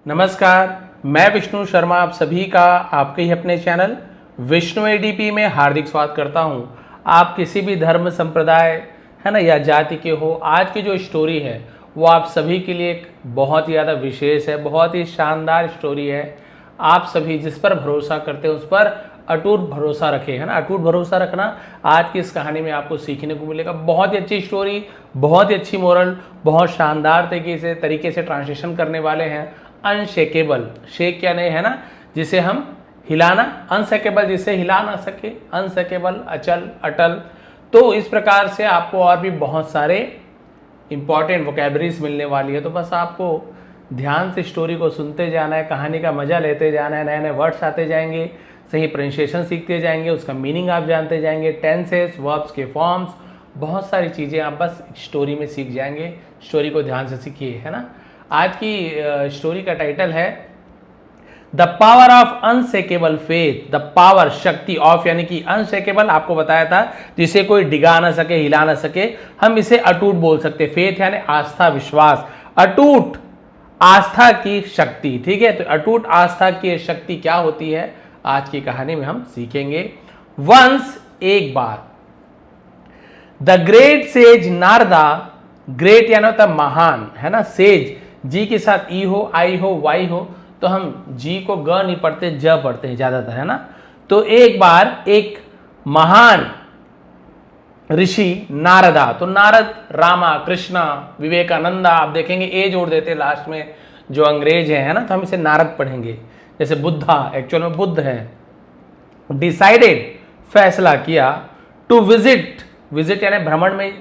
नमस्कार, मैं विष्णु शर्मा आप सभी का आपके ही अपने चैनल विष्णु एडीपी में हार्दिक स्वागत करता हूं। आप किसी भी धर्म संप्रदाय है ना या जाति के हो, आज की जो स्टोरी है वो आप सभी के लिए एक बहुत ही ज़्यादा विशेष है, बहुत ही शानदार स्टोरी है। आप सभी जिस पर भरोसा करते हैं उस पर अटूट भरोसा रखें, है ना। अटूट भरोसा रखना आज की इस कहानी में आपको सीखने को मिलेगा। बहुत ही अच्छी स्टोरी, बहुत ही अच्छी मोरल, बहुत शानदार तरीके से ट्रांसलेशन करने वाले हैं। अनशेकेबल, शेक क्या नहीं है ना, जिसे हम हिलाना, अनशेकेबल जिसे हिला ना सके, अनशेकेबल अचल अटल। तो इस प्रकार से आपको और भी बहुत सारे इंपॉर्टेंट वोकैबलरीज मिलने वाली है। तो बस आपको ध्यान से स्टोरी को सुनते जाना है, कहानी का मजा लेते जाना है, नए नए वर्ड्स आते जाएंगे, सही प्रोनाउंसिएशन सीखते जाएंगे, उसका मीनिंग आप जानते जाएंगे, टेंसेस, वर्ब्स के फॉर्म्स, बहुत सारी चीज़ें आप बस स्टोरी में सीख जाएंगे। स्टोरी को ध्यान से सीखिए, है ना। आज की स्टोरी का टाइटल है the power of unshakeable faith. The power, शक्ति, ऑफ यानी कि अनशेकेबल आपको बताया था जिसे कोई डिगा ना सके, हिला ना सके, हम इसे अटूट बोल सकते। फेथ यानी आस्था, विश्वास, अटूट आस्था की शक्ति। ठीक है, तो अटूट आस्था की शक्ति क्या होती है आज की कहानी में हम सीखेंगे। वंस, एक बार, the great sage Narada, great यानी होता महान, है ना। सेज जी के साथ ई हो, आई हो, वाई हो, तो हम जी को ग नहीं पढ़ते, ज पढ़ते हैं ज्यादातर, है ना। तो एक बार एक महान ऋषि नारदा, तो नारद रामा, कृष्णा, विवेकानंदा, आप देखेंगे ए जोड़ देते लास्ट में, जो अंग्रेज है ना, तो हम इसे नारद पढ़ेंगे। जैसे बुद्धा एक्चुअल में बुद्ध है। डिसाइडेड, फैसला किया, टू विजिट, विजिट यानी भ्रमण में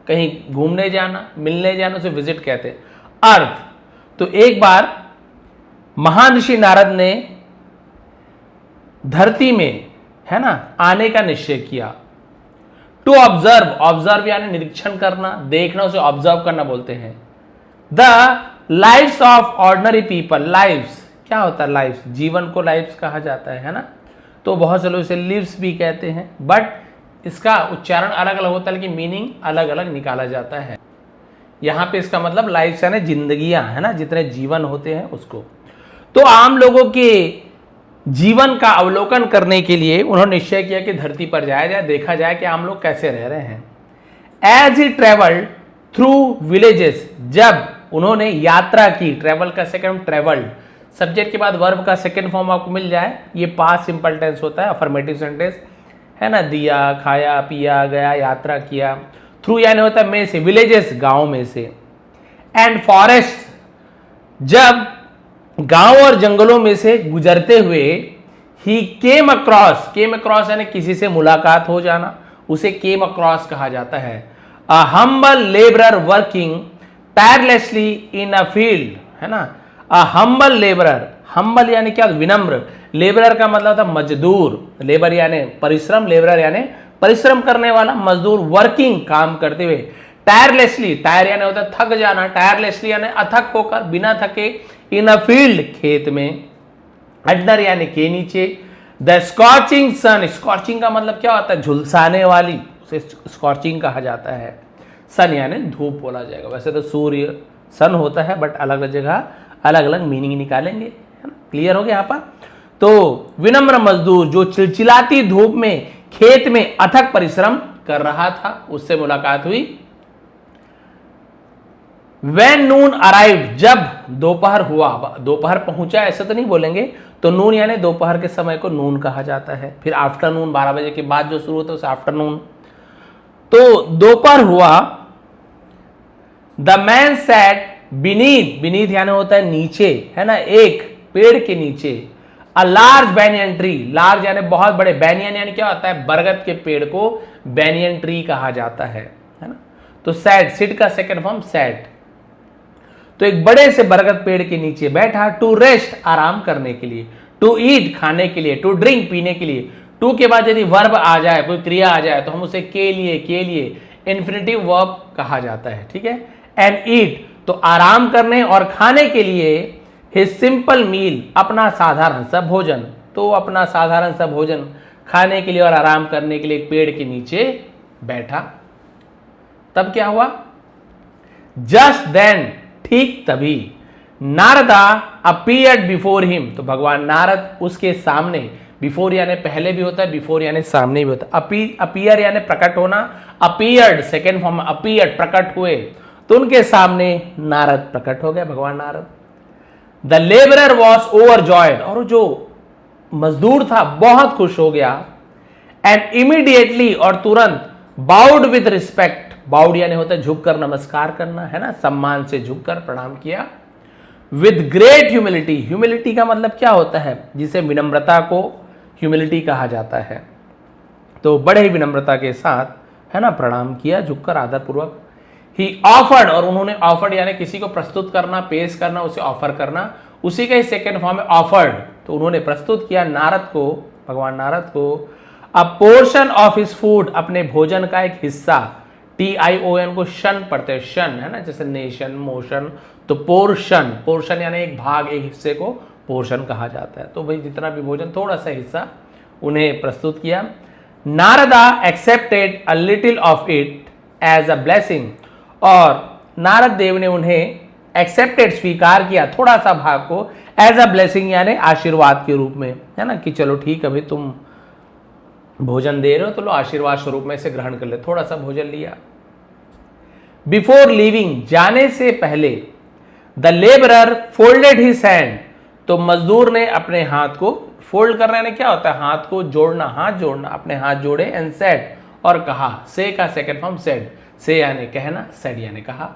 कहीं घूमने जाना, मिलने जाना, उसे विजिट कहते हैं। अर्थ, तो एक बार महान ऋषि नारद ने धरती में, है ना, आने का निश्चय किया। टू ऑब्जर्व, ऑब्जर्व यानी निरीक्षण करना, देखना, उसे ऑब्जर्व करना बोलते हैं। The lives of ordinary people, lives क्या होता है, लाइव्स, जीवन को लाइव्स कहा जाता है ना। तो बहुत से लोग इसे लिव्स भी कहते हैं, बट इसका उच्चारण अलग अलग होता है, लेकिन मीनिंग अलग अलग निकाला जाता है। यहां पे इसका मतलब लाइफ यानी जिंदगियां, है ना, जितने जीवन होते हैं उसको। तो आम लोगों के जीवन का अवलोकन करने के लिए उन्होंने निश्चय किया कि धरती पर जाया जाए, देखा जाए कि आम लोग कैसे रह रहे हैं। As he travelled through villages, जब उन्होंने यात्रा की, ट्रेवल का सेकंड ट्रेवल्ड, सब्जेक्ट के बाद वर्ब का सेकंड फॉर्म आपको मिल जाए, ये पास्ट सिंपल टेंस होता है, अफर्मेटिव सेंटेंस, है ना। दिया, खाया, पिया, गया, यात्रा किया। थ्रू यानी होता है में से, विलेजेस गांव में से। एंड फॉरेस्ट, जब गांव और जंगलों में से गुजरते हुए, ही केम अक्रॉस, केम अक्रॉस यानी किसी से मुलाकात हो जाना, उसे केम अक्रॉस कहा जाता है। A humble labourer working tirelessly in a field, है ना। अ हम्बल लेबरर, हम्बल यानी क्या, विनम्र, लेबरर का मतलब था मजदूर, लेबर यानी परिश्रम, लेबरर यानी परिश्रम करने वाला, मजदूर, वर्किंग काम करते हुए, टायरलेसली, टायर यानी होता है थक जाना, टायरलेसली यानी अथक होकर, बिना थके, इन अ फील्ड खेत में, अंडर यानी के नीचे, द स्कॉचिंग सन, स्कॉचिंग का मतलब क्या होता है, झुलसाने वाली, उसे स्कॉचिंग कहा जाता है। सन यानी धूप बोला जाएगा, वैसे तो सूर्य सन होता है, बट अलग अलग जगह अलग अलग मीनिंग निकालेंगे, है ना। क्लियर हो गया यहाँ पर। तो विनम्र मजदूर जो चिलचिलाती धूप में खेत में अथक परिश्रम कर रहा था, उससे मुलाकात हुई। When noon arrived, जब दोपहर हुआ, दोपहर पहुंचा ऐसा तो नहीं बोलेंगे, तो नून यानी दोपहर के समय को नून कहा जाता है। फिर आफ्टरनून, 12 बजे के बाद जो शुरू होता है उसे आफ्टरनून। तो दोपहर हुआ। The man sat beneath, beneath यानी होता है नीचे, है ना, एक पेड़ के नीचे। A large banyan tree, large यानी बहुत बड़े, बैनियन यानी क्या होता है, बरगद के पेड़ को बैनियन ट्री कहा जाता है ना। तो सैट, सिट का सेकंड फॉर्म सैट, तो एक बड़े से बरगद पेड़ के नीचे बैठा। टू रेस्ट, आराम करने के लिए। टू ईट, खाने के लिए। टू ड्रिंक, पीने के लिए। टू के बाद यदि वर्ब आ जाए, कोई क्रिया आ जाए, तो हम उसे के लिए इन्फिनिटिव वर्ब कहा जाता है, ठीक है। एंड ईट, तो आराम करने और खाने के लिए। हिज सिंपल मील, अपना साधारण सा भोजन, तो अपना साधारण सा भोजन खाने के लिए और आराम करने के लिए एक पेड़ के नीचे बैठा। तब क्या हुआ, जस्ट देन, ठीक तभी, नारदा अपीयर्ड बिफोर हिम, तो भगवान नारद उसके सामने, बिफोर यानी पहले भी होता है, बिफोर यानी सामने भी होता है, अपीयर यानी प्रकट होना, अपीयर्ड सेकेंड फॉर्म, अपीयर्ड प्रकट हुए, तो उनके सामने नारद प्रकट हो गए, भगवान Narad. The labourer was overjoyed, और जो मजदूर था बहुत खुश हो गया, एंड इमीडिएटली और तुरंत, बाउड विद रिस्पेक्ट, बाउड यानी होता है झुककर नमस्कार करना, है ना, सम्मान से झुककर प्रणाम किया, विद ग्रेट ह्यूमिलिटी, ह्यूमिलिटी का मतलब क्या होता है, जिसे विनम्रता को ह्यूमिलिटी कहा जाता है, तो बड़े ही विनम्रता के साथ, है ना, प्रणाम किया, झुककर आदरपूर्वक। ही ऑफर्ड, और उन्होंने ऑफर्ड यानी किसी को प्रस्तुत करना, पेश करना, उसे ऑफर करना, उसी का ही सेकेंड फॉर्म है ऑफर्ड, तो उन्होंने प्रस्तुत किया नारद को, भगवान नारद को, अ पोर्शन ऑफ हिज फूड, अपने भोजन का एक हिस्सा, TION को शन पढ़ते हैं, शन, है ना, जैसे नेशन, मोशन, तो पोर्शन, पोर्शन यानी एक भाग, एक हिस्से को पोर्शन कहा जाता है, तो भाई जितना भी भोजन, थोड़ा सा हिस्सा उन्हें प्रस्तुत किया। Narada accepted a little of it as a blessing, और नारद देव ने उन्हें एक्सेप्टेड स्वीकार किया, थोड़ा सा भाग को, एज अ ब्लेसिंग यानी आशीर्वाद के रूप में, है ना, कि चलो ठीक है भाई तुम भोजन दे रहे हो तो लो आशीर्वाद स्वरूप में इसे ग्रहण कर ले, थोड़ा सा भोजन लिया। बिफोर लीविंग, जाने से पहले, the labourer folded his hand, तो मजदूर ने अपने हाथ को फोल्ड करना यानी क्या होता है, हाथ को जोड़ना, हाथ जोड़ना, अपने हाथ जोड़े, एंड सेड, और कहा, से का सेकेंड फॉर्म सेड, से यानी कहना, सेड यानी कहा।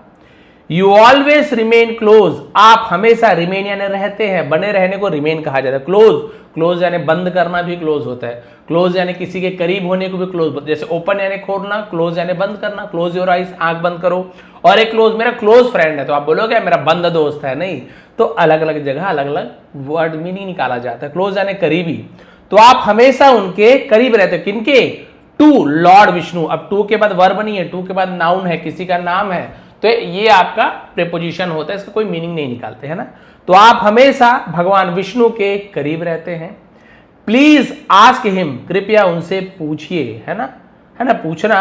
यू ऑलवेज रिमेन क्लोज, आप हमेशा, रिमेन यानी रहते हैं, बने रहने को रिमेन कहा जाता है। क्लोज, क्लोज यानी बंद करना भी क्लोज होता है, क्लोज यानी किसी के करीब होने को भी क्लोज, जैसे ओपन यानी खोलना, क्लोज यानी बंद करना, क्लोज योर आइज, आंख बंद करो, और एक क्लोज, मेरा क्लोज फ्रेंड है, तो आप बोलोगे मेरा बंद दोस्त है, नहीं, तो अलग अलग जगह अलग अलग वर्ड मीनिंग निकाला जाता है। क्लोज यानी करीबी, तो आप हमेशा उनके करीब रहते हो, किनके, टू लॉर्ड विष्णु, अब टू के बाद वर्ब नहीं है, टू के बाद नाउन है, किसी का नाम है, तो ये आपका प्रीपोजिशन होता है, इसका कोई मीनिंग नहीं निकालते, है ना, तो आप हमेशा भगवान विष्णु के करीब रहते हैं। प्लीज आस्क हिम, कृपया उनसे पूछिए, है ना, पूछना,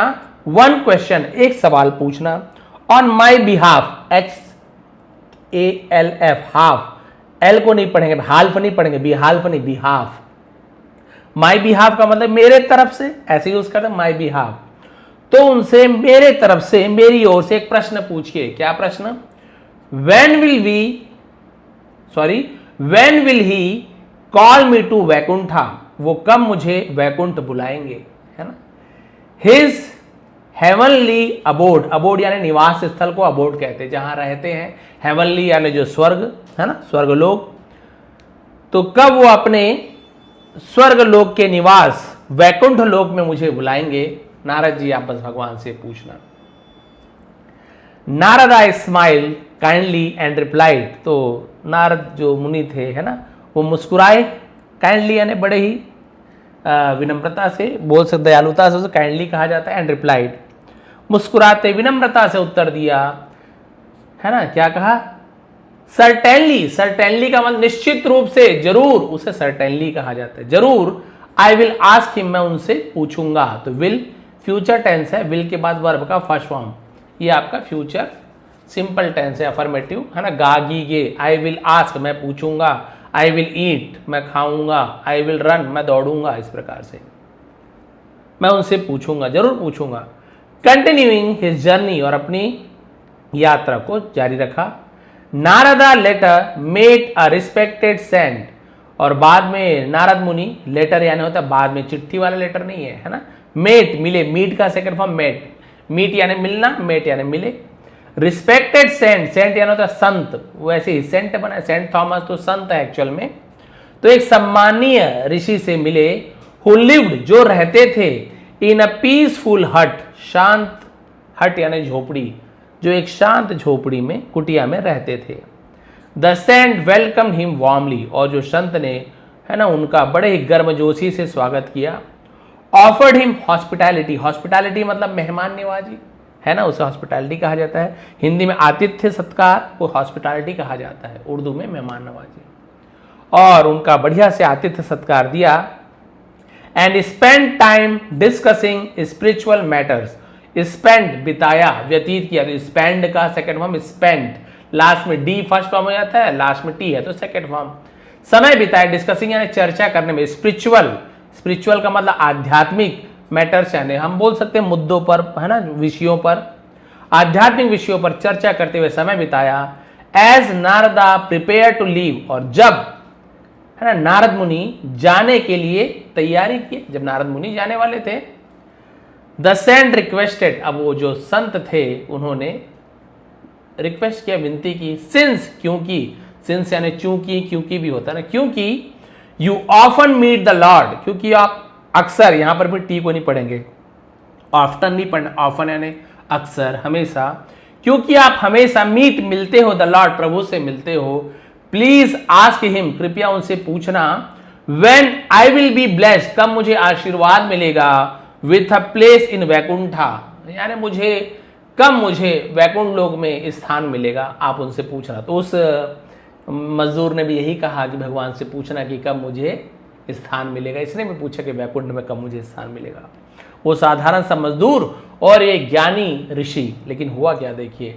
वन क्वेश्चन, एक सवाल पूछना, on my behalf, HALF, half, L को नहीं पढ़ेंगे, हाल्फ नहीं पढ़ेंगे, बिहाल्फ नहीं, बिहाफ, माई बिहाफ का मतलब मेरे तरफ से, ऐसे यूज करते हैं, माई बिहाफ, तो उनसे मेरे तरफ से, मेरी ओर से एक प्रश्न पूछिए, क्या प्रश्न, when will he call me to Vaikuntha, वो कब मुझे वैकुंठ बुलाएंगे, है ना, his heavenly abode, abode यानी निवास स्थल को abode कहते हैं, जहां रहते हैं, heavenly यानी जो स्वर्ग, है ना, स्वर्गलोक, तो कब वो अपने स्वर्गलोक के निवास वैकुंठ लोक में मुझे बुलाएंगे, नारद जी आप बस भगवान से पूछना। नारद आई स्माइल काइंडली एंड रिप्लाइड, तो नारद जो मुनि थे, है ना, वो मुस्कुराए, काइंडली यानी बड़े ही विनम्रता से, बोल सकते दयालुता से उसे काइंडली कहा जाता है, एंड रिप्लाइड, मुस्कुराते विनम्रता से उत्तर दिया, है ना, क्या कहा, सर्टेनली, सर्टेनली का मतलब निश्चित रूप से, जरूर, उसे सर्टेनली कहा जाता है, जरूर, आई विल आस्क हिम, मैं उनसे पूछूंगा, तो विल फ्यूचर टेंस है, विल के बाद वर्ब का फर्स्ट फॉर्म, ये आपका फ्यूचर सिंपल टेंस है, अफर्मेटिव, है ना, गा गी गे, आई विल आस्क, मैं पूछूंगा, आई विल ईट, मैं खाऊंगा, आई विल रन, मैं दौड़ूंगा, इस प्रकार से मैं उनसे पूछूंगा, जरूर पूछूंगा। कंटिन्यूइंग हिज जर्नी, और अपनी यात्रा को जारी रखा। Narada later met a respected saint, और बाद में नारद मुनि, लेटर यानी होता है बाद में, चिट्ठी वाला लेटर नहीं है, है ना, मेट मिले, मीट का सेकंड फॉर्म मेट, मीट यानी मिलना, मेट यानी मिले, रिस्पेक्टेड सेंट, सेंट यानी होता है संत, वैसे ही सेंट बना, सेंट थॉमस तो संत है एक्चुअल में, तो एक सम्मानीय ऋषि से मिले, हु लिव्ड, जो रहते थे, इन अ पीसफुल हट, शांत, हट यानी झोपड़ी, जो एक शांत झोपड़ी में, कुटिया में रहते थे। The saint welcome him warmly, और जो संत ने, है ना, उनका बड़े ही गर्मजोशी से स्वागत किया। ऑफर्ड हिम हॉस्पिटैलिटी, हॉस्पिटैलिटी मतलब मेहमान नवाजी, है ना, उसे हॉस्पिटैलिटी कहा जाता है, हिंदी में आतिथ्य सत्कार को हॉस्पिटैलिटी कहा जाता है, उर्दू में मेहमान नवाजी, और उनका बढ़िया से आतिथ्य सत्कार दिया। And spend time discussing spiritual matters, spend बिताया, व्यतीत किया, तो स्पेंड का सेकंड फॉर्म स्पेंड, लास्ट में डी फर्स्ट फॉर्म हो जाता है, लास्ट में टी है तो सेकेंड फॉर्म। समय बिताए डिस्कसिंग यानी चर्चा करने में, स्पिरिचुअल का मतलब आध्यात्मिक मैटर्स यानी हम बोल सकते हैं मुद्दों पर, है ना, विषयों पर, आध्यात्मिक विषयों पर चर्चा करते हुए समय बिताया। As Narada prepare to leave, और जब, है ना, नारद मुनि जाने के लिए तैयारी की, जब नारद मुनि जाने वाले थे, द सेंट रिक्वेस्टेड, अब वो जो संत थे उन्होंने रिक्वेस्ट किया, विनती की, सिंस, क्योंकि, सिंस यानी चूंकि, क्योंकि भी होता है ना, क्योंकि you often meet the Lord, क्योंकि आप अक्सर, यहां पर भी टी को नहीं पढ़ेंगे, ऑफ्टन नहीं पढ़ना, ऑफन यानी अक्सर, हमेशा, क्योंकि आप हमेशा मीट मिलते हो द लॉर्ड, प्रभु से मिलते हो, प्लीज आस्क हिम, कृपया उनसे पूछना, when I will be blessed, कब मुझे आशीर्वाद मिलेगा, with a place in Vaikuntha, यानी मुझे कब मुझे वैकुंठ लोक में स्थान मिलेगा, आप उनसे पूछना। तो उस मजदूर ने भी यही कहा कि भगवान से पूछना कि कब मुझे स्थान मिलेगा, इसने भी पूछा कि वैकुंठ में कब मुझे स्थान मिलेगा। वो साधारण सा मजदूर और एक ज्ञानी ऋषि, लेकिन हुआ क्या देखिए,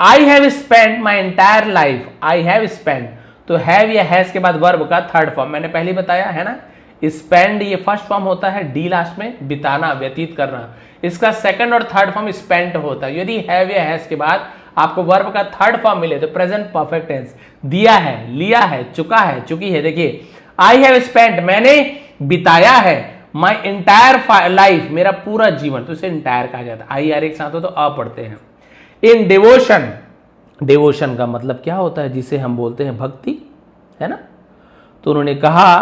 I have spend my entire life, I have spend, तो हैव या हैज के बाद वर्ब का थर्ड फॉर्म मैंने पहले बताया है ना, स्पेंड ये फर्स्ट फॉर्म होता है, डी लास्ट में, बिताना, व्यतीत करना, इसका सेकंड और थर्ड फॉर्म स्पेंट होता है। यदि हैव या हैज के बाद आपको वर्ब का थर्ड फॉर्म मिले तो प्रेजेंट परफेक्ट टेंस, दिया है, लिया है, चुका है, चुकी है। देखिए आई हैव स्पेंट, मैंने बिताया है, माई एंटायर लाइफ, मेरा पूरा जीवन, तो इसे एंटायर कहा जाता है, आई आर एक साथ हो तो अ पढ़ते हैं। इन डिवोशन, डिवोशन का मतलब क्या होता है, जिसे हम बोलते हैं भक्ति, है ना, तो उन्होंने कहा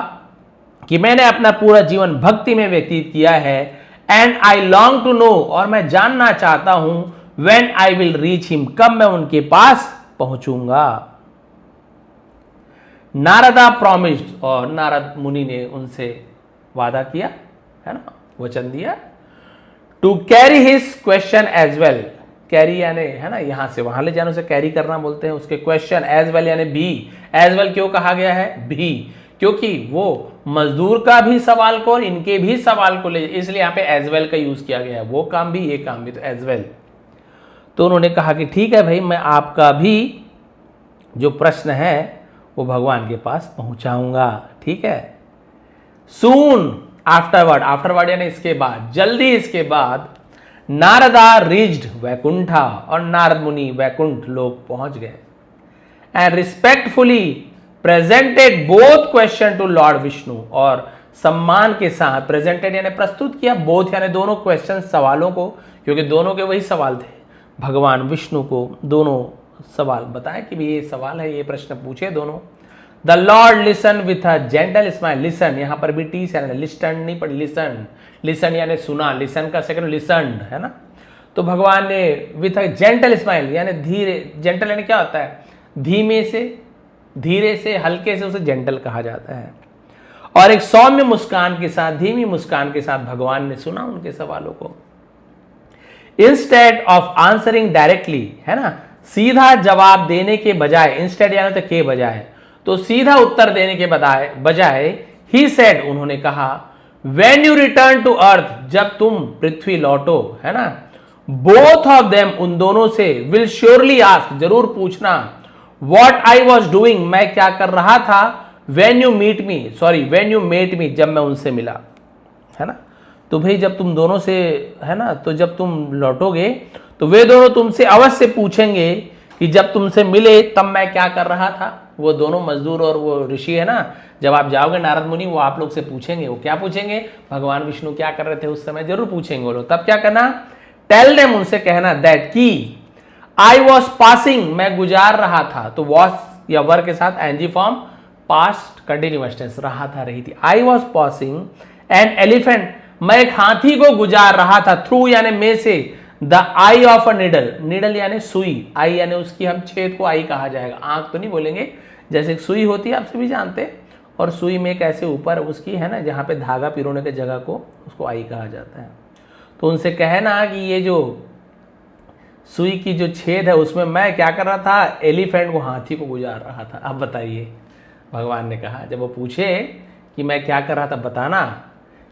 कि मैंने अपना पूरा जीवन भक्ति में व्यतीत किया है, and I long to know, और मैं जानना चाहता हूं, when I will reach him, कब मैं उनके पास पहुंचूंगा। नारदा प्रॉमिस्ड, और नारद मुनि ने उनसे वादा किया, है ना, वचन दिया, to carry his question as well, carry यानी, है ना, यहां से वहां ले जाने से कैरी करना बोलते हैं, उसके क्वेश्चन, एज वेल यानी भी, एज वेल क्यों कहा गया है, भी, क्योंकि वो मजदूर का भी सवाल को और इनके भी सवाल को ले, इसलिए यहां पे एज वेल का यूज किया गया है, वो काम भी ये काम भी, तो एज वेल। तो उन्होंने कहा कि ठीक है भाई, मैं आपका भी जो प्रश्न है वो भगवान के पास पहुंचाऊंगा, ठीक है। सून, आफ्टरवर्ड, आफ्टरवर्ड यानी इसके बाद, जल्दी इसके बाद, नारदा रीच्ड वैकुंठा, और नारद मुनि वैकुंठ लोक पहुंच गए, and respectfully presented both question to Lord Vishnu, और सम्मान के साथ प्रेजेंटेड यानी प्रस्तुत किया, बोथ यानी दोनों क्वेश्चन, सवालों को, क्योंकि दोनों के वही सवाल थे, भगवान विष्णु को दोनों सवाल बताए कि भी ये सवाल है, ये प्रश्न पूछे दोनों। The Lord listen with a gentle smile, listen यहां पर भी टी से, लिस्टन नहीं पढ़ी, लिसन, लिसन यानी सुना, लिसन का सेकंड लिसनड, है ना, तो भगवान ने विथ अ जेंटल स्माइल यानी धीरे, जेंटल यानी क्या होता है, धीमे से, धीरे से, हल्के से, उसे जेंटल कहा जाता है, और एक सौम्य मुस्कान के साथ, धीमी मुस्कान के साथ भगवान ने सुना उनके सवालों को। इंस्टेड ऑफ आंसरिंग डायरेक्टली, है ना, सीधा जवाब देने के बजाय, इंस्टेड यानी तो के बजाय, तो सीधा उत्तर देने के बजाय ही सेड, उन्होंने कहा, when you return to earth, जब तुम पृथ्वी लौटो, है ना, बोथ ऑफ देम, उन दोनों से, विल श्योरली आस्क, जरूर पूछना, व्हाट आई वॉज डूइंग, मैं क्या कर रहा था, when you meet me, sorry when you met me, जब मैं उनसे मिला, है ना, तो भाई जब तुम दोनों से, है ना, तो जब तुम लौटोगे तो वे दोनों तुमसे अवश्य पूछेंगे कि जब तुमसे मिले तब मैं क्या कर रहा था। वो दोनों मजदूर और वो ऋषि है ना, जब आप जाओगे नारद मुनि, वो आप लोग से पूछेंगे, वो क्या पूछेंगे, भगवान विष्णु क्या कर रहे थे उस समय, जरूर पूछेंगे वो लोग। तब क्या करना, टेल देम, उनसे कहना, दैट की आई वॉज पासिंग, मैं गुजार रहा था, तो वॉज या वर के साथ ing form, past continuous tense, रहा था, रही थी, I was passing an elephant, मैं एक हाथी को गुजार रहा था, थ्रू यानी में से, the eye of a needle, needle यानी सुई, आई यानी उसकी हम छेद को आई कहा जाएगा, आंख तो नहीं बोलेंगे, जैसे एक सुई होती है आप सभी जानते हैं, और सुई में कैसे ऊपर उसकी, है ना, जहां पे धागा पिरोने की जगह को, उसको आई कहा जाता है। तो उनसे कहना कि ये जो सुई की जो छेद है उसमें मैं क्या कर रहा था, एलिफेंट को, हाथी को गुजार रहा था। अब बताइए, भगवान ने कहा, जब वो पूछे कि मैं क्या कर रहा था, बताना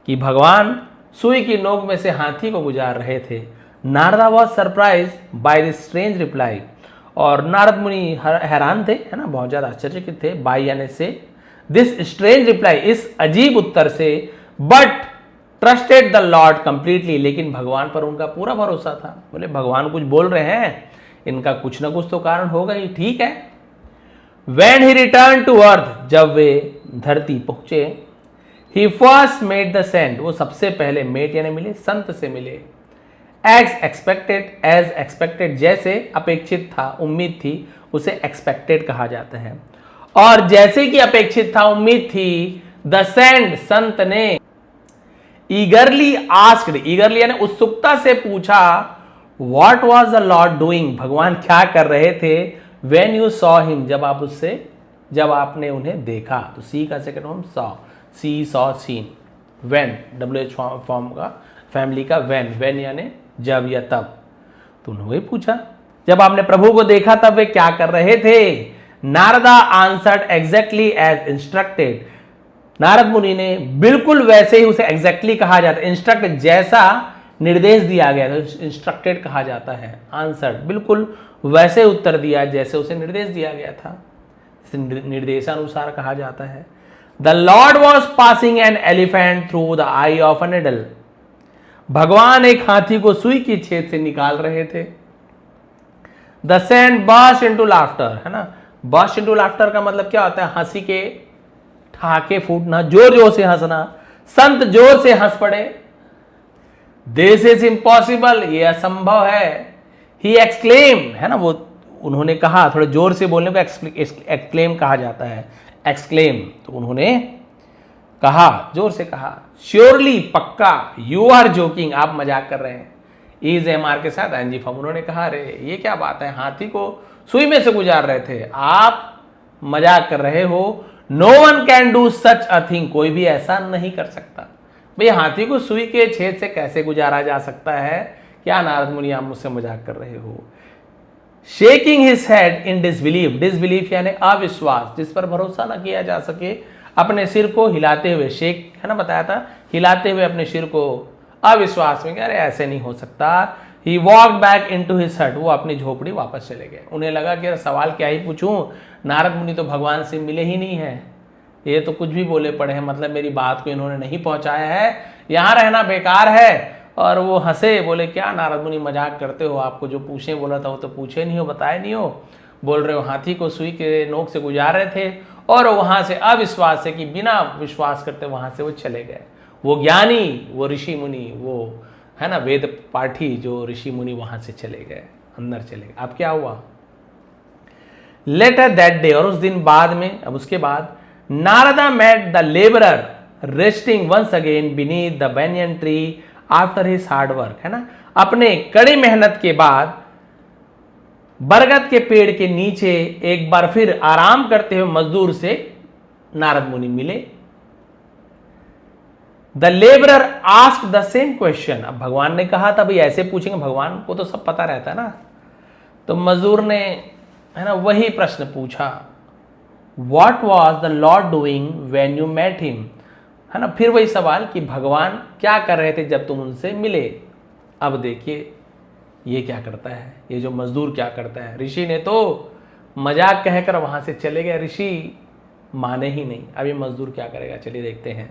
कि भगवान सुई की नोक में से हाथी को गुजार रहे थे। Narada was surprise by this strange reply, और नारद मुनि हैरान थे, है ना, बहुत ज्यादा आश्चर्यचकित थे बाई यानी से दिस स्ट्रेंज रिप्लाई, इस अजीब उत्तर से, but trusted the Lord completely, लेकिन भगवान पर उनका पूरा भरोसा था। बोले भगवान कुछ बोल रहे हैं, इनका कुछ ना कुछ तो कारण होगा ही, ठीक है। When he returned to earth, जब वे धरती पहुंचे, he first met the saint, वो सबसे पहले मेट यानी मिले, संत से मिले। as expected, जैसे अपेक्षित था, उम्मीद थी, उसे expected कहा जाता है। और जैसे कि अपेक्षित था, उम्मीद थी, the saint, संत ने eagerly asked, eagerly यानी उत्सुकता से पूछा, what was the Lord doing, भगवान क्या कर रहे थे, when you saw him, जब आपने उन्हें देखा। तो सी का second form saw, see saw seen, when WH form का फैमिली का when यानी जब या तब। तो उन्होंने पूछा जब आपने प्रभु को देखा तब वे क्या कर रहे थे। Narada answered exactly as instructed, Narad मुनि ने बिल्कुल वैसे ही, उसे एग्जैक्टली कहा जाता है, इंस्ट्रक्ट जैसा निर्देश दिया गया तो इंस्ट्रक्टेड कहा जाता है। आंसर्ड बिल्कुल वैसे उत्तर दिया जैसे उसे निर्देश दिया गया था, निर्देशानुसार कहा जाता है। The Lord was passing an elephant through the eye of a needle, भगवान एक हाथी को सुई की छेद से निकाल रहे थे। The saint burst into laughter, है ना, बर्स्ट इनटू लाफ्टर का मतलब क्या होता है, हंसी के ठहाके फूटना, जोर जोर से हंसना। संत जोर से हंस पड़े। दिस इज इम्पॉसिबल, ये असंभव है। ही एक्सक्लेम, है ना, वो उन्होंने कहा, थोड़े जोर से बोलने को एक्सक्लेम कहा जाता है, एक्सक्लेम, तो उन्होंने कहा, जोर से कहा, श्योरली, पक्का, यू आर जोकिंग, आप मजाक कर रहे हैं। इज एमआर के साथ एनजी फॉर्म, उन्होंने कहा, अरे ये क्या बात है, हाथी को सुई में से गुजार रहे थे, आप मजाक कर रहे हो। No one can do such a thing, कोई भी ऐसा नहीं कर सकता। भाई हाथी को सुई के छेद से कैसे गुजारा जा सकता है, क्या नारद मुनि आप मुझसे मजाक कर रहे हो। Shaking his head in disbelief, disbelief यानी अविश्वास, जिस पर भरोसा ना किया जा सके, अपने सिर को हिलाते हुए, शेक है ना बताया था, हिलाते हुए अपने सिर को अविश्वास में, अरे ऐसे नहीं हो सकता। ही वॉक बैक इनटू हिज हट, वो अपनी झोपड़ी वापस चले गए। उन्हें लगा कि सवाल क्या ही पूछूं, नारद मुनि तो भगवान से मिले ही नहीं है, ये तो कुछ भी बोले पड़े हैं, मतलब मेरी बात को इन्होंने नहीं पहुंचाया है, यहां रहना बेकार है। और वो हंसे, बोले क्या नारद मुनि मजाक करते हो, आपको जो पूछे बोला था वो तो पूछे नहीं हो, बताए नहीं हो, बोल रहे हो हाथी को सुई के नोक से गुजार रहे थे, और वहां से अविश्वास से कि बिना विश्वास करते वहां से वो चले गए। वो ज्ञानी, वो ऋषि मुनि, वो है ना वेद पाठी जो ऋषि मुनि, वहां से चले गए, अंदर चले गए। अब क्या हुआ, लेटर दैट डे, और उस दिन बाद में, अब उसके बाद, Narada met the labourer resting once again beneath the banyan tree after his hard work, है ना, अपने कड़ी मेहनत के बाद बरगद के पेड़ के नीचे एक बार फिर आराम करते हुए मजदूर से नारद मुनि मिले। The labourer asked the same question, अब भगवान ने कहा था भाई ऐसे पूछेंगे, भगवान को तो सब पता रहता है ना, तो मजदूर ने, है ना, वही प्रश्न पूछा, what was the Lord doing when you met him, है ना, फिर वही सवाल कि भगवान क्या कर रहे थे जब तुम उनसे मिले। अब देखिए ये क्या करता है, ये जो मजदूर क्या करता है, ऋषि ने तो मजाक कहकर वहां से चले गए, ऋषि माने ही नहीं। अब ये मजदूर क्या करेगा, चलिए देखते हैं।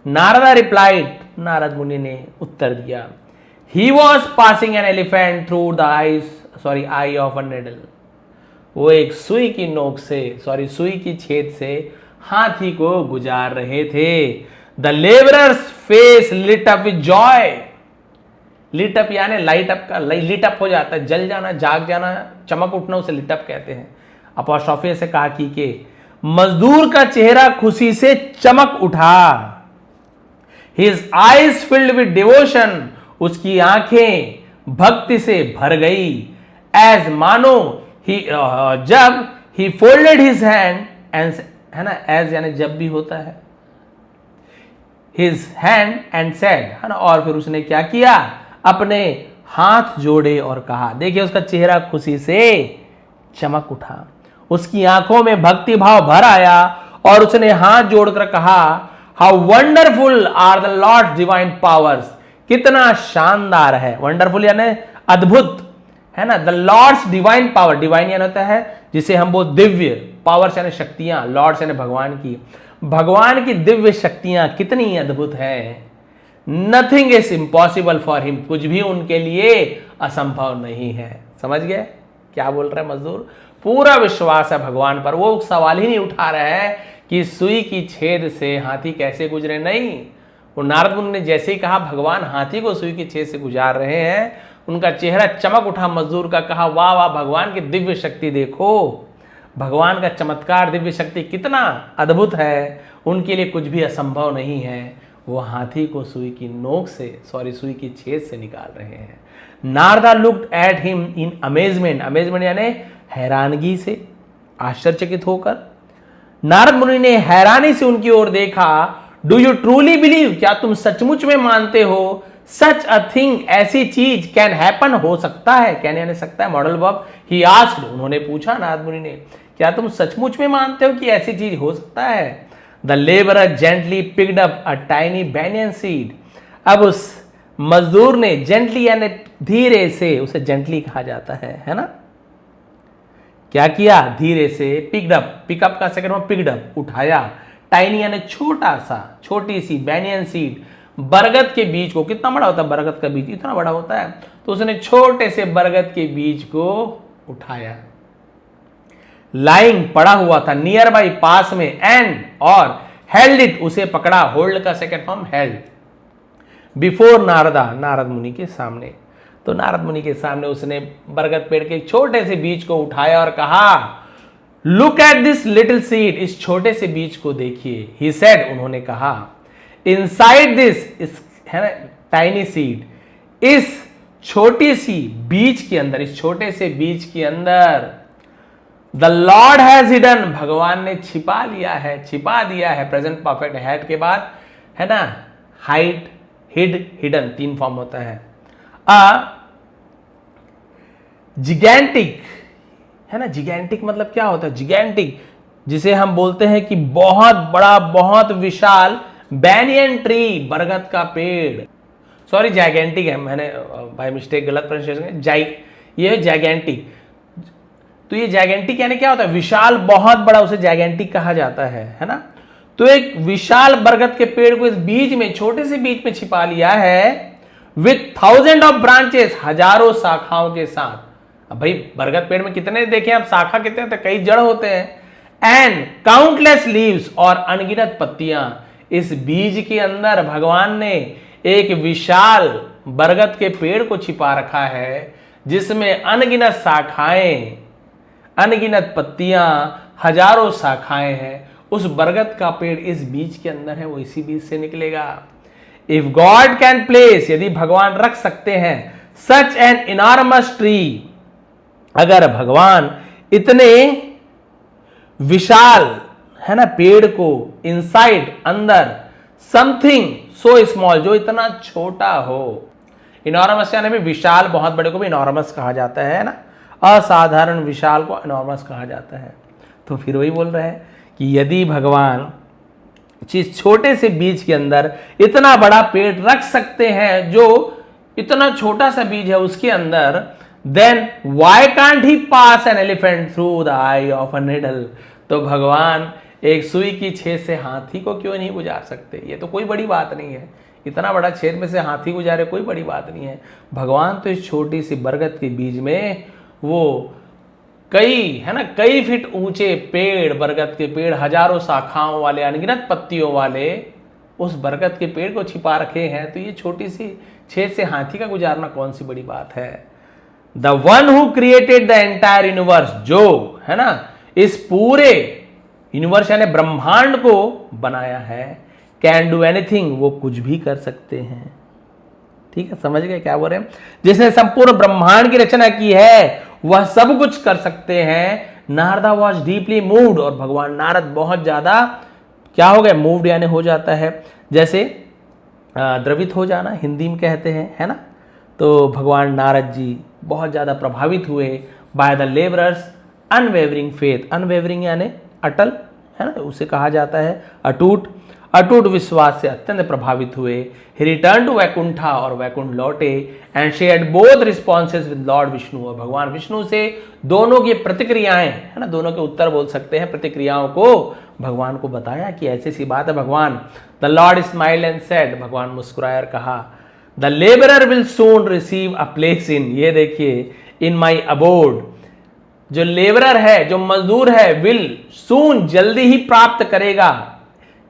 नारदा रिप्लाइड, नारद मुनि ने उत्तर दिया, he was passing an elephant through the eye of a needle, वो एक सुई की नोक से, सुई की छेद से हाथी को गुजार रहे थे। The labourer's face lit up with joy, lit up यानी लाइट अप का, लिट अप हो जाता है, जल जाना, जाग जाना, चमक उठना, उसे लिट अप कहते हैं। अपॉस्ट्रोफी से कहा कि के मजदूर का चेहरा खुशी से चमक उठा। His eyes filled with devotion, उसकी आंखें भक्ति से भर गई। एज मानो ही, जब ही फोल्डेड हिज हैंड एंड, है ना, एज यानी जब भी होता है, हिज हैंड एंड सेड, है ना, और फिर उसने क्या किया, अपने हाथ जोड़े और कहा। देखिए उसका चेहरा खुशी से चमक उठा, उसकी आंखों में भक्ति भाव भर आया और उसने हाथ जोड़कर कहा, how wonderful are the Lord divine powers, कितना शानदार है, वंडरफुल यानी अद्भुत, है ना, the Lord's divine power, divine यानी होता है जिसे हम वो दिव्य, पावर यानी शक्तियां, लॉर्ड्स यानी भगवान की दिव्य शक्तियां कितनी अद्भुत है। Nothing is impossible for him, कुछ भी उनके लिए असंभव नहीं है। समझ गए क्या बोल रहे हैं मजदूर? पूरा विश्वास है भगवान पर, वो सवाल ही नहीं उठा रहा है कि सुई की छेद से हाथी कैसे गुजरे, नहीं। वो नारद मुनि ने जैसे ही कहा भगवान हाथी को सुई की छेद से गुजार रहे हैं, उनका चेहरा चमक उठा मजदूर का, कहा वाह वाह, भगवान की दिव्य शक्ति देखो, भगवान का चमत्कार, दिव्य शक्ति कितना अद्भुत है, उनके लिए कुछ भी असंभव नहीं है। वो हाथी को सुई की नोक से, सुई की छेद से निकाल रहे हैं। Narada looked at him in amazement, amazement यानी हैरानगी से, आश्चर्यचकित होकर। नारद मुनि ने हैरानी से उनकी ओर देखा। डू यू ट्रूली बिलीव, क्या तुम सचमुच में मानते हो, सच अ थिंग, ऐसी चीज कैन हैपन, हो सकता है, कैन यानी सकता है, मॉडल वर्ब, ही आस्क्ड, उन्होंने पूछा नारद मुनि ने, क्या तुम सचमुच में मानते हो कि ऐसी चीज हो सकता है? The labourer gently picked up a tiny banyan seed, अब उस मजदूर ने जेंटली यानी धीरे से, उसे जेंटली कहा जाता है ना, क्या किया, धीरे से, पिक्ड अप, पिकअप का सेकंड में पिक्ड अप, उठाया, टाइनी यानी छोटा सा, छोटी सी, बैनियन सीड, बरगद के बीज को, कितना बड़ा होता है बरगद का बीज, इतना बड़ा होता है, तो उसने छोटे से बरगद के बीज को उठाया। लाइंग, पड़ा हुआ था, नियर बाई, पास में, एंड, और, हेल्ड इट, उसे पकड़ा, होल्ड का second form held, before Narada, Narad मुनि के सामने। तो नारद मुनि के सामने उसने बरगद पेड़ के छोटे से बीज को उठाया और कहा, look at this little seed, इस छोटे से बीज को देखिए। ही सेड, उन्होंने कहा, इनसाइड दिस, इस है ना टाइनी सीड, इस छोटी सी बीज के अंदर, इस छोटे से बीज के अंदर, द लॉर्ड हैज हिडन, भगवान ने छिपा लिया है, छिपा दिया है, प्रेजेंट परफेक्ट, हैड के बाद है ना हाइड, हिड, हिडन, तीन फॉर्म होता है। जिगैंटिक, है ना, जिगैंटिक मतलब क्या होता है, जिगैंटिक जिसे हम बोलते हैं कि बहुत बड़ा, बहुत विशाल, बैनियन ट्री, बरगद का पेड़, सॉरी जैगेंटिक है, मैंने बाय मिस्टेक गलत प्रोनाउंसिएशन, ये जैगेंटिक। तो ये जैगेंटिक यानी क्या होता है, विशाल, बहुत बड़ा, उसे जैगेंटिक कहा जाता है ना। तो एक विशाल बरगद के पेड़ को इस बीज में, छोटे से बीज में छिपा लिया है, विथ 1000 ऑफ ब्रांचेस, हजारों शाखाओं के साथ। अब भाई बरगद पेड़ में कितने देखे आप, शाखा कितने होते हैं, कई जड़ होते हैं, एंड काउंटलेस लीव्स, और अनगिनत पत्तियां। इस बीज के अंदर भगवान ने एक विशाल बरगद के पेड़ को छिपा रखा है, जिसमें अनगिनत शाखाएं, अनगिनत पत्तियां, हजारों शाखाएं हैं। उस बरगद का पेड़ इस बीज के अंदर है, वो इसी बीज से निकलेगा। इफ गॉड कैन प्लेस, यदि भगवान रख सकते हैं, सच एन इनॉर्मस ट्री, अगर भगवान इतने विशाल है ना पेड़ को, इनसाइड, अंदर, समथिंग सो स्मॉल, जो इतना छोटा हो, इनॉर्मस यानी विशाल, बहुत बड़े को भी इनॉर्मस कहा जाता है ना, असाधारण विशाल को इनॉर्मस कहा जाता है। तो फिर वही बोल रहे हैं कि यदि भगवान इस छोटे से बीज के अंदर इतना बड़ा पेड़ रख सकते हैं, जो इतना छोटा सा बीज है उसके अंदर, then why can't he pass an elephant through the eye of a needle, तो भगवान एक सुई की छेद से हाथी को क्यों नहीं गुजार सकते? ये तो कोई बड़ी बात नहीं है, इतना बड़ा छेद में से हाथी गुजारे, कोई बड़ी बात नहीं है। भगवान तो इस छोटी सी बरगद के बीज में वो कई फीट ऊंचे पेड़, बरगद के पेड़, हजारों शाखाओं वाले, अनगिनत पत्तियों वाले उस बरगद के पेड़ को छिपा रखे हैं। तो ये छोटी सी छेद से हाथी का गुजारना कौन सी बड़ी बात है? The one who created the entire universe, जो है ना इस पूरे यूनिवर्स यानी ब्रह्मांड को बनाया है, कैन डू एनीथिंग, वो कुछ भी कर सकते हैं। ठीक है, समझ गए क्या बोल रहे हैं? जिसने संपूर्ण ब्रह्मांड की रचना की है, वह सब कुछ कर सकते हैं। नारदा वॉज डीपली मूव्ड, और भगवान नारद बहुत ज्यादा क्या हो गए, मूव्ड यानी हो जाता है, जैसे द्रवित हो जाना हिंदी में कहते हैं, है ना। तो भगवान नारद जी बहुत ज्यादा प्रभावित हुए by the labourers unwavering faith, unwavering यानी अटल, है ना, उसे कहा जाता है अटूट, अटूट विश्वास से अत्यंत प्रभावित हुए। ही रिटर्न टू वैकुंठा और वैकुंठ लौटे and shared both responses with Lord Vishnu. और भगवान विष्णु से दोनों की प्रतिक्रियाएं, है ना, दोनों के उत्तर बोल सकते हैं, प्रतिक्रियाओं को भगवान को बताया कि ऐसी सी बात है भगवान। The Lord smile and said, भगवान मुस्कुराए और कहा, the labourer will soon receive a place in, ये देखिए, इन माई अबोर्ड। जो लेबरर है, जो मजदूर है, विल सून, जल्दी ही प्राप्त करेगा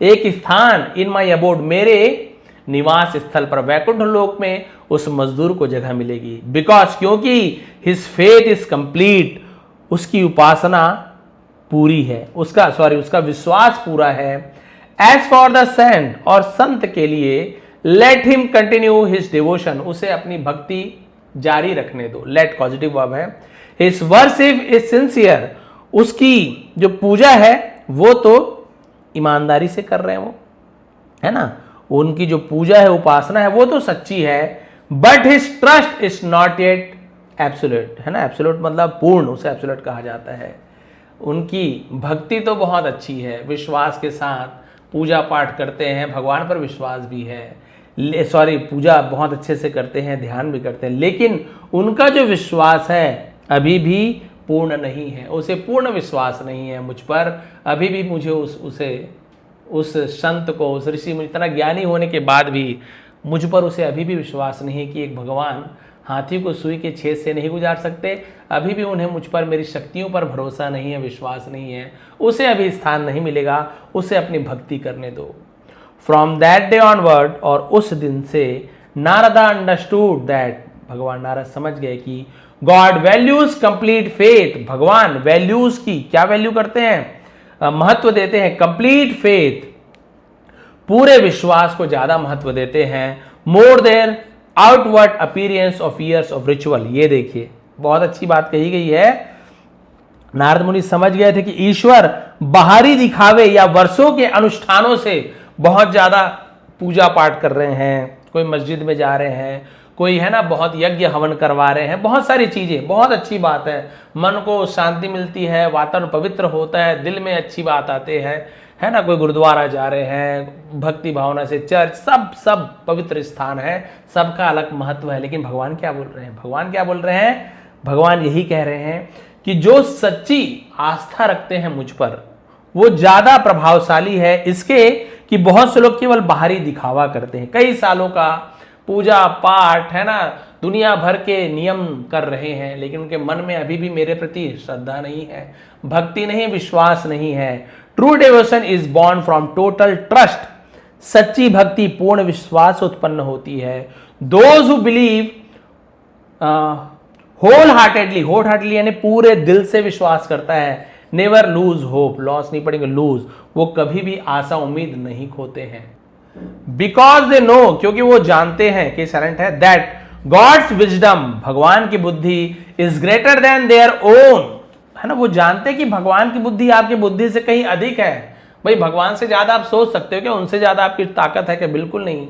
एक स्थान, इन माई अबोर्ड, मेरे निवास स्थल पर, वैकुंठ लोक में उस मजदूर को जगह मिलेगी। बिकॉज, क्योंकि हिज फेथ इज कंप्लीट, उसकी उपासना पूरी है, उसका विश्वास पूरा है। एज फॉर द सेंट, और संत के लिए, let him continue his devotion, उसे अपनी भक्ति जारी रखने दो। लेट पॉजिटिव वर्ब है। हिज वर्शिप इज सिंसियर, उसकी जो पूजा है वो तो ईमानदारी से कर रहे हैं वो, है ना, उनकी जो पूजा है, उपासना है, वो तो सच्ची है। But his trust is not yet absolute, है ना, एब्सोल्यूट मतलब पूर्ण, उसे एब्सोल्यूट कहा जाता है। उनकी भक्ति तो बहुत अच्छी है, विश्वास के साथ पूजा पाठ करते हैं, भगवान पर विश्वास भी है, पूजा बहुत अच्छे से करते हैं, ध्यान भी करते हैं, लेकिन उनका जो विश्वास है अभी भी पूर्ण नहीं है, उसे पूर्ण विश्वास नहीं है मुझ पर। अभी भी मुझे उस संत को, उस ऋषि, मुझे इतना ज्ञानी होने के बाद भी मुझ पर उसे अभी भी विश्वास नहीं है कि एक भगवान हाथी को सुई के छेद से नहीं गुजार सकते। अभी भी उन्हें मुझ पर, मेरी शक्तियों पर भरोसा नहीं है, विश्वास नहीं है, उसे अभी स्थान नहीं मिलेगा, उसे अपनी भक्ति करने दो। फ्रॉम दैट डे ऑनवर्ड, और उस दिन से, नारदा अंडरस्टूड दैट, भगवान नारद समझ गए कि गॉड वैल्यूज कंप्लीट फेथ, भगवान वैल्यूज की क्या वैल्यू करते हैं, महत्व देते हैं, कंप्लीट फेथ, पूरे विश्वास को ज्यादा महत्व देते हैं, more their outward appearance of years of ritual. ये देखिए, बहुत अच्छी बात कही गई है। नारद मुनि समझ गए थे कि ईश्वर बाहरी दिखावे या वर्षों के अनुष्ठानों से बहुत ज्यादा पूजा पाठ कर रहे हैं, कोई मस्जिद में जा रहे हैं, कोई, है ना, बहुत यज्ञ हवन करवा रहे हैं, बहुत सारी चीजें, बहुत अच्छी बात है, मन को शांति मिलती है, वातावरण पवित्र होता है, दिल में अच्छी बात आते हैं, है ना, कोई गुरुद्वारा जा रहे हैं, भक्ति भावना से चर्च, सब पवित्र स्थान है, सबका अलग महत्व है। लेकिन भगवान क्या बोल रहे हैं, भगवान क्या बोल रहे हैं, भगवान यही कह रहे हैं कि जो सच्ची आस्था रखते हैं मुझ पर, वो ज्यादा प्रभावशाली है इसके कि बहुत से लोग केवल बाहरी दिखावा करते हैं, कई सालों का पूजा पाठ, है ना, दुनिया भर के नियम कर रहे हैं, लेकिन उनके मन में अभी भी मेरे प्रति श्रद्धा नहीं है, भक्ति नहीं, विश्वास नहीं है। True devotion is born from total trust, सच्ची भक्ति पूर्ण विश्वास उत्पन्न होती है। Those who believe wholeheartedly यानी पूरे दिल से विश्वास करता है, नेवर लूज होप, लॉस नहीं पड़ेंगे, लूज, वो कभी भी आशा उम्मीद नहीं खोते हैं। बिकॉज दे नो, क्योंकि वो जानते हैं कि सरंट है, दैट गॉड्स विजडम, भगवान की बुद्धि, is greater than their own, है ना, वो जानते हैं कि भगवान की बुद्धि आपकी बुद्धि से कहीं अधिक है। भाई भगवान से ज्यादा आप सोच सकते हो क्या, उनसे ज्यादा आपकी ताकत है क्या, बिल्कुल नहीं।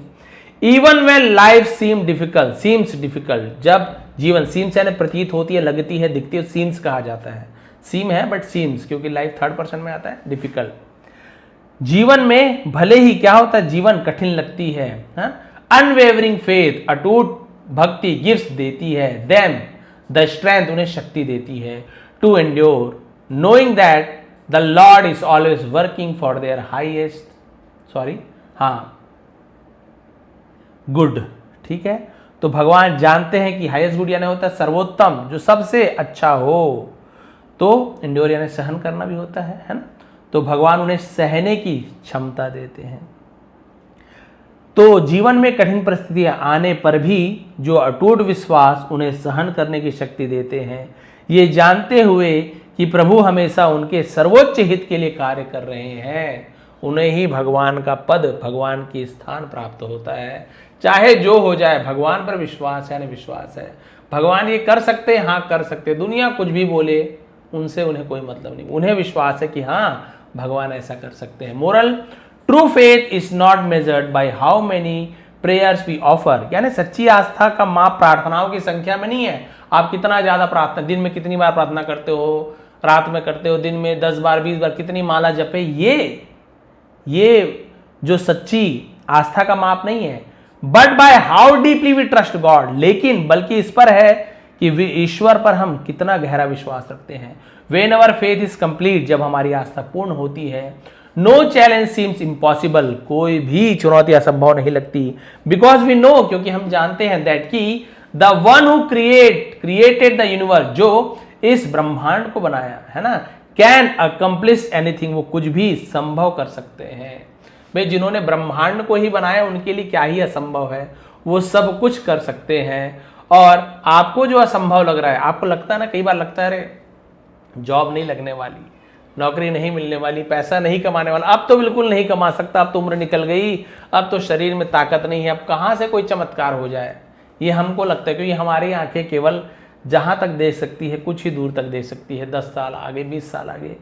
Even when life seems difficult, जब जीवन, सीम्स यानी प्रतीत होती है, लगती है, दिखती है, सीम्स कहा जाता है, सीम है बट सीम्स, क्योंकि लाइफ थर्ड पर्सन में आता है, डिफिकल्ट। जीवन में भले ही क्या होता है, जीवन कठिन लगती है, अनवेवरिंग फेथ, अटूट भक्ति गिफ्ट देती है, देम द स्ट्रेंथ, उन्हें शक्ति देती है, to endure, knowing that the Lord is always working for their highest good. ठीक है, तो भगवान जानते हैं कि हाईएस्ट गुड यानी होता है सर्वोत्तम, जो सबसे अच्छा हो, तो एंड्योर यानी सहन करना भी होता है ना, तो भगवान उन्हें सहने की क्षमता देते हैं। तो जीवन में कठिन परिस्थितियां आने पर भी जो अटूट विश्वास उन्हें सहन करने की शक्ति देते हैं, ये जानते हुए कि प्रभु हमेशा उनके सर्वोच्च हित के लिए कार्य कर रहे हैं, उन्हें ही भगवान का पद, भगवान की स्थान प्राप्त होता है। चाहे जो हो जाए, भगवान पर विश्वास है, विश्वास है, भगवान ये कर सकते हैं, हाँ कर सकते हैं, दुनिया कुछ भी बोले उनसे उन्हें कोई मतलब नहीं, उन्हें विश्वास है कि हाँ भगवान ऐसा कर सकते हैं। Moral, true faith is not measured by how many prayers we offer, यानी सच्ची आस्था का माप प्रार्थनाओं की संख्या में नहीं है, आप कितना ज्यादा प्रार्थना, दिन में कितनी बार प्रार्थना करते हो, रात में करते हो, दिन में 10 बार 20 बार कितनी माला जपे, ये जो सच्ची आस्था का माप नहीं है, but by how deeply we trust God, लेकिन बल्कि इस पर है कि ईश्वर पर हम कितना गहरा विश्वास रखते हैं। When our faith is complete, जब हमारी आस्था पूर्ण होती है, नो चैलेंज सीम्स इम्पॉसिबल, कोई भी चुनौती असंभव नहीं लगती। बिकॉज वी नो, क्योंकि हम जानते हैं दैट की the one who created the universe, जो इस ब्रह्मांड को बनाया है ना, कैन अकम्प्लिश एनीथिंग, वो कुछ भी संभव कर सकते हैं। भाई जिन्होंने ब्रह्मांड को ही बनाया उनके लिए क्या ही असंभव है, वो सब कुछ कर सकते हैं। और आपको जो असंभव लग रहा है, आपको लगता है ना, कई बार लगता है अरे जॉब नहीं लगने वाली, नौकरी नहीं मिलने वाली, पैसा नहीं कमाने वाला, अब तो बिल्कुल नहीं कमा सकता, अब तो उम्र निकल गई, अब तो शरीर में ताकत नहीं है, अब कहाँ से कोई चमत्कार हो जाए, ये हमको लगता है। क्योंकि हमारी आंखें केवल जहाँ तक देख सकती है, कुछ ही दूर तक देख सकती है, 10 साल आगे, 20 साल आगे,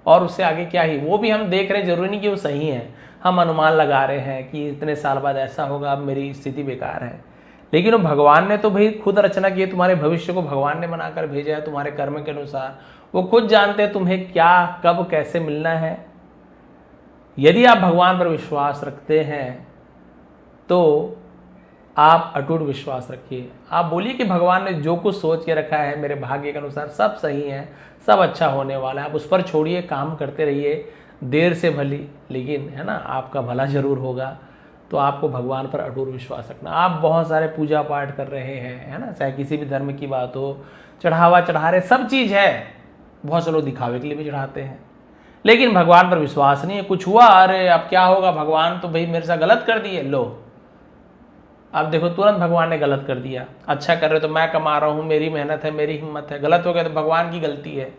और उससे आगे क्या ही, वो भी हम देख रहे हैं, जरूरी नहीं कि वो सही है, हम अनुमान लगा रहे हैं कि इतने साल बाद ऐसा होगा, अब मेरी स्थिति बेकार है। लेकिन वो भगवान ने तो भाई खुद रचना की है, तुम्हारे भविष्य को भगवान ने बनाकर भेजा है तुम्हारे कर्म के अनुसार, वो खुद जानते हैं तुम्हें क्या कब कैसे मिलना है। यदि आप भगवान पर विश्वास रखते हैं तो आप अटूट विश्वास रखिए, आप बोलिए कि भगवान ने जो कुछ सोच के रखा है मेरे भाग्य के अनुसार सब सही है, सब अच्छा होने वाला है, आप उस पर छोड़िए, काम करते रहिए, देर से भली लेकिन है ना आपका भला जरूर होगा। तो आपको भगवान पर अटूट विश्वास रखना। आप बहुत सारे पूजा पाठ कर रहे हैं, है ना, चाहे किसी भी धर्म की बात हो, चढ़ावा चढ़ा रहे, सब चीज़ है, बहुत से लोग दिखावे के लिए भी चढ़ाते हैं, लेकिन भगवान पर विश्वास नहीं है। कुछ हुआ, अरे अब क्या होगा, भगवान तो भाई मेरे साथ गलत कर दिए, लो अब देखो तुरंत भगवान ने गलत कर दिया। अच्छा कर रहे हो तो मैं कमा रहा हूँ, मेरी मेहनत है, मेरी हिम्मत है, गलत हो गया तो भगवान की गलती है।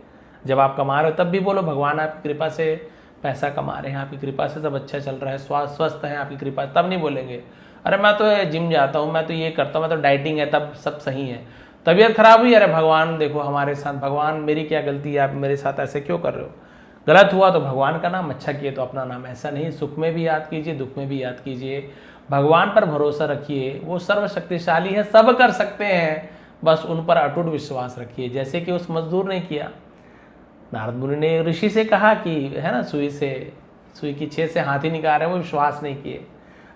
जब आप कमा रहे हो तब भी बोलो भगवान आपकी कृपा से पैसा कमा रहे हैं, आपकी कृपा से सब अच्छा चल रहा है, स्वस्थ है आपकी कृपा, तब नहीं बोलेंगे अरे मैं तो जिम जाता हूँ, मैं तो ये करता हूँ, मैं तो डाइटिंग है, तब सब सही है। तबीयत खराब हुई, अरे भगवान देखो हमारे साथ, भगवान मेरी क्या गलती है, आप मेरे साथ ऐसे क्यों कर रहे हो। गलत हुआ तो भगवान का नाम, अच्छा किए तो अपना नाम, ऐसा नहीं। सुख में भी याद कीजिए, दुख में भी याद कीजिए, भगवान पर भरोसा रखिए, वो सर्वशक्तिशाली है, सब कर सकते हैं, बस उन पर अटूट विश्वास रखिए। जैसे कि उस मजदूर ने किया, नारद मुनि ने ऋषि से कहा कि है ना सुई की छेद से हाथी निकाल रहे हैं, वो विश्वास नहीं किए।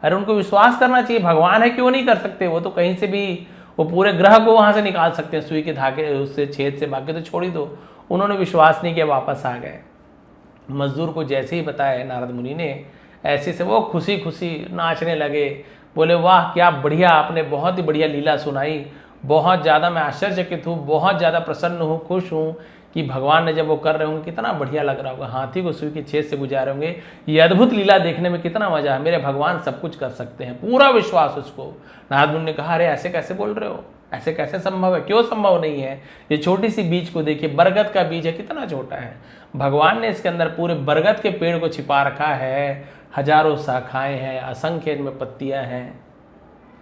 अरे उनको विश्वास करना चाहिए, भगवान है क्यों नहीं कर सकते, वो तो कहीं से भी वो पूरे ग्रह को वहां से निकाल सकते हैं, सुई के धागे उससे छेद से, बाकी तो छोड़ ही दो। उन्होंने विश्वास नहीं किया, वापस आ गए। मजदूर को जैसे ही बताया नारद मुनि ने, ऐसे से वो खुशी खुशी नाचने लगे, बोले वाह क्या बढ़िया, आपने बहुत ही बढ़िया लीला सुनाई, बहुत ज़्यादा मैं आश्चर्यचकित हूँ, बहुत ज़्यादा प्रसन्न हूँ, खुश हूँ कि भगवान ने जब वो कर रहे होंगे कितना बढ़िया लग रहा होगा, हाथी को सुई के छेद से गुजारे होंगे, ये अद्भुत लीला देखने में कितना मजा है, मेरे भगवान सब कुछ कर सकते हैं, पूरा विश्वास उसको। नारद मुनि ने कहा अरे ऐसे कैसे बोल रहे हो, ऐसे कैसे संभव है, क्यों संभव नहीं है। ये छोटी सी बीज को देखिए, बरगद का बीज है, कितना छोटा है, भगवान ने इसके अंदर पूरे बरगद के पेड़ को छिपा रखा है, हजारों शाखाएं हैं, असंख्य इनमें पत्तियां हैं,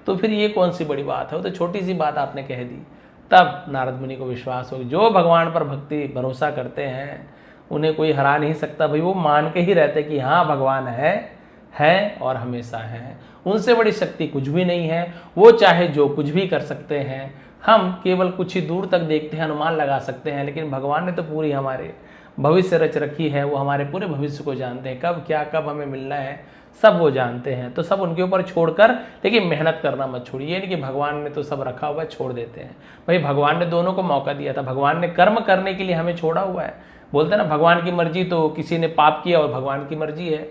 तो फिर ये कौन सी बड़ी बात है, वो तो छोटी सी बात आपने कह दी। तब नारद मुनि को विश्वास हो, जो भगवान पर भक्ति भरोसा करते हैं उन्हें कोई हरा नहीं सकता। भाई वो मान के ही रहते कि हाँ भगवान है और हमेशा है, उनसे बड़ी शक्ति कुछ भी नहीं है, वो चाहे जो कुछ भी कर सकते हैं। हम केवल कुछ ही दूर तक देखते हैं, अनुमान लगा सकते हैं, लेकिन भगवान ने तो पूरी हमारे भविष्य रच रखी है, वो हमारे पूरे भविष्य को जानते हैं, कब क्या कब हमें मिलना है सब वो जानते हैं। तो सब उनके ऊपर छोड़कर, लेकिन मेहनत करना मत छोड़िए, नहीं कि भगवान ने तो सब रखा हुआ है छोड़ देते हैं। भाई भगवान ने दोनों को मौका दिया था, भगवान ने कर्म करने के लिए हमें छोड़ा हुआ है। बोलते हैं ना भगवान की मर्जी, तो किसी ने पाप किया और भगवान की मर्जी है,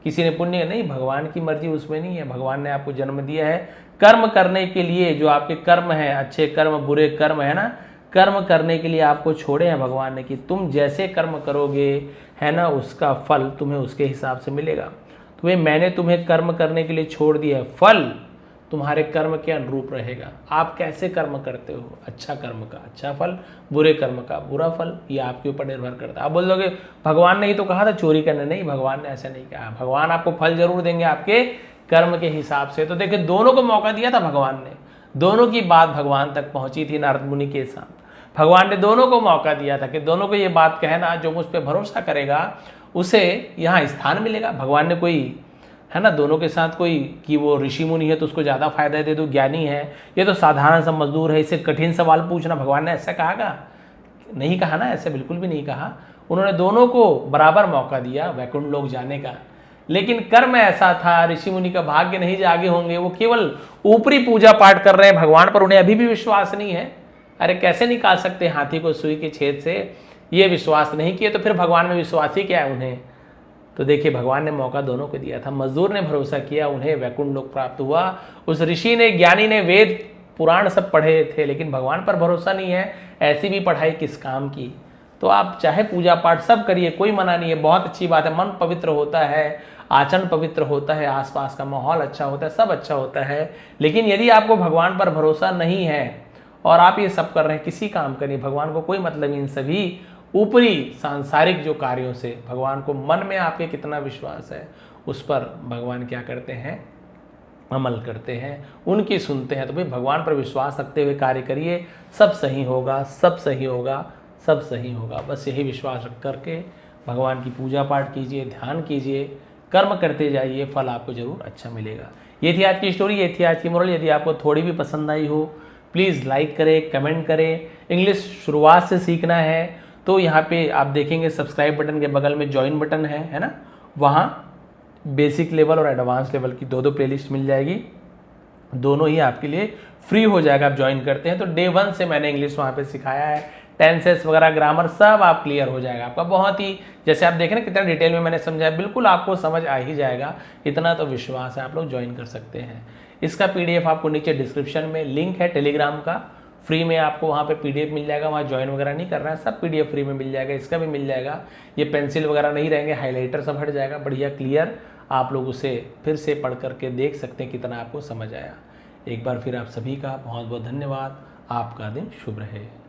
किसी ने पुण्य, नहीं, भगवान की मर्जी उसमें नहीं है। भगवान ने आपको जन्म दिया है कर्म करने के लिए, जो आपके कर्म है, अच्छे कर्म बुरे कर्म है ना, कर्म करने के लिए आपको छोड़े हैं भगवान ने कि तुम जैसे कर्म करोगे है ना, उसका फल तुम्हें उसके हिसाब से मिलेगा। तो मैंने तुम्हें कर्म करने के लिए छोड़ दिया है, फल तुम्हारे कर्म के अनुरूप रहेगा। आप कैसे कर्म करते हो, अच्छा कर्म का अच्छा फल, बुरे कर्म का बुरा फल, ये आपके ऊपर निर्भर करता है। आप बोल दोगे भगवान ने ही तो कहा था चोरी करने, नहीं, भगवान ने ऐसा नहीं कहा। भगवान आपको फल जरूर देंगे आपके कर्म के हिसाब से। तो देखिए दोनों को मौका दिया था भगवान ने, दोनों की बात भगवान तक पहुंची थी नारद मुनि के साथ। भगवान ने दोनों को मौका दिया था कि दोनों को ये बात कहना, जो मुझ पर भरोसा करेगा उसे यहाँ स्थान मिलेगा। भगवान ने कोई है ना दोनों के साथ कोई कि वो ऋषि मुनि है तो उसको ज़्यादा फायदा दे दो, ज्ञानी है ये तो साधारण सा मजदूर है, इससे कठिन सवाल पूछना, भगवान ने ऐसा कहा नहीं कहा ना, ऐसे बिल्कुल भी नहीं कहा। उन्होंने दोनों को बराबर मौका दिया वैकुंठ लोक जाने का, लेकिन कर्म ऐसा था, ऋषि मुनि का भाग्य नहीं जागे होंगे, वो केवल ऊपरी पूजा पाठ कर रहे हैं भगवान पर, उन्हें अभी भी विश्वास नहीं है। अरे कैसे निकाल सकते हाथी को सुई के छेद से, ये विश्वास नहीं किए तो फिर भगवान में विश्वास ही क्या है उन्हें। तो देखिए भगवान ने मौका दोनों को दिया था। मजदूर ने भरोसा किया, उन्हें वैकुंठ लोक प्राप्त हुआ। उस ऋषि ने, ज्ञानी ने वेद पुराण सब पढ़े थे, लेकिन भगवान पर भरोसा नहीं है। ऐसी भी पढ़ाई किस काम की। तो आप चाहे पूजा पाठ सब करिए, कोई मना नहीं है, बहुत अच्छी बात है। मन पवित्र होता है, आचरण पवित्र होता है, आसपास का माहौल अच्छा होता है, सब अच्छा होता है। लेकिन यदि आपको भगवान पर भरोसा नहीं है और आप ये सब कर रहे हैं, किसी काम का नहीं, भगवान को कोई मतलब इन सभी ऊपरी सांसारिक जो कार्यों से, भगवान को मन में आपके कितना विश्वास है उस पर भगवान क्या करते हैं, अमल करते हैं, उनकी सुनते हैं। तो भाई भगवान पर विश्वास रखते हुए कार्य करिए, सब सही होगा, सब सही होगा, सब सही होगा। बस यही विश्वास रख करके भगवान की पूजा पाठ कीजिए, ध्यान कीजिए, कर्म करते जाइए, फल आपको जरूर अच्छा मिलेगा। ये थी आज की स्टोरी, ये थी आज की मोरल। यदि आपको थोड़ी भी पसंद आई हो प्लीज़ लाइक करें, कमेंट करें। इंग्लिश शुरुआत से सीखना है तो यहाँ पे आप देखेंगे सब्सक्राइब बटन के बगल में ज्वाइन बटन है ना, वहाँ बेसिक लेवल और एडवांस लेवल की दो प्लेलिस्ट मिल जाएगी। दोनों ही आपके लिए फ्री हो जाएगा, आप ज्वाइन करते हैं तो डे 1 से मैंने इंग्लिश वहाँ पे सिखाया है। टेंसेस वगैरह, ग्रामर सब आप क्लियर हो जाएगा आपका। बहुत ही, जैसे आप देख रहे हैं कितना डिटेल में मैंने समझाया, बिल्कुल आपको समझ आ ही जाएगा, इतना तो विश्वास है। आप लोग ज्वाइन कर सकते हैं। इसका PDF आपको नीचे डिस्क्रिप्शन में लिंक है टेलीग्राम का, फ्री में आपको वहाँ पे PDF मिल जाएगा। वहाँ ज्वाइन वगैरह नहीं करना है, सब PDF फ्री में मिल जाएगा। इसका भी मिल जाएगा। ये पेंसिल वगैरह नहीं रहेंगे, हाइलाइटर सब हट जाएगा, बढ़िया क्लियर। आप लोग उसे फिर से पढ़ करके देख सकते हैं कितना आपको समझ आया। एक बार फिर आप सभी का बहुत बहुत धन्यवाद। आपका दिन शुभ रहे।